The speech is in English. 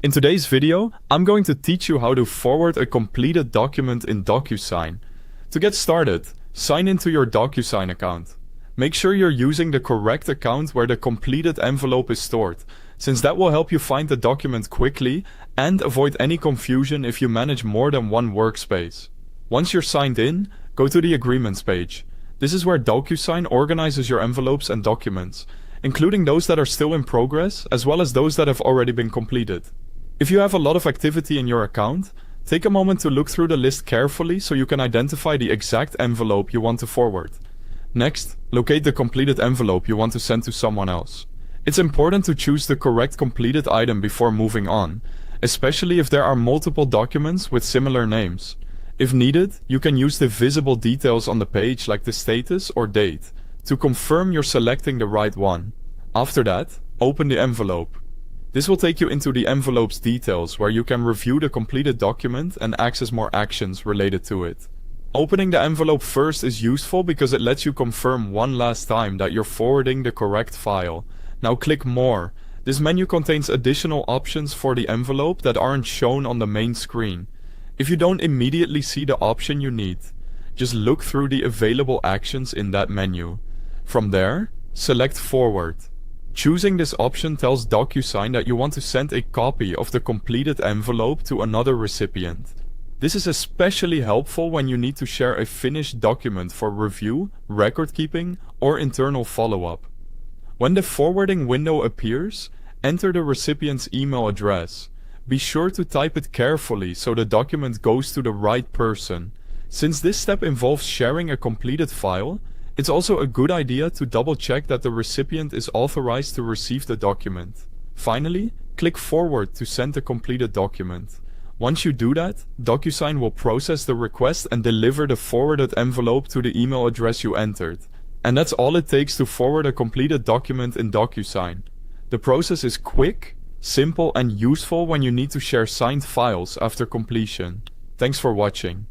In today's video, I'm going to teach you how to forward a completed document in DocuSign. To get started, sign into your DocuSign account. Make sure you're using the correct account where the completed envelope is stored, since that will help you find the document quickly and avoid any confusion if you manage more than one workspace. Once you're signed in, go to the Agreements page. This is where DocuSign organizes your envelopes and documents, including those that are still in progress as well as those that have already been completed. If you have a lot of activity in your account, take a moment to look through the list carefully so you can identify the exact envelope you want to forward. Next, locate the completed envelope you want to send to someone else. It's important to choose the correct completed item before moving on, especially if there are multiple documents with similar names. If needed, you can use the visible details on the page like the status or date to confirm you're selecting the right one. After that, open the envelope. This will take you into the envelope's details where you can review the completed document and access more actions related to it. Opening the envelope first is useful because it lets you confirm one last time that you're forwarding the correct file. Now click More. This menu contains additional options for the envelope that aren't shown on the main screen. If you don't immediately see the option you need, just look through the available actions in that menu. From there, select Forward. Choosing this option tells DocuSign that you want to send a copy of the completed envelope to another recipient. This is especially helpful when you need to share a finished document for review, record keeping, or internal follow-up. When the forwarding window appears, enter the recipient's email address. Be sure to type it carefully so the document goes to the right person. Since this step involves sharing a completed file, it's also a good idea to double-check that the recipient is authorized to receive the document. Finally, click Forward to send the completed document. Once you do that, DocuSign will process the request and deliver the forwarded envelope to the email address you entered. And that's all it takes to forward a completed document in DocuSign. The process is quick, simple, and useful when you need to share signed files after completion. Thanks for watching.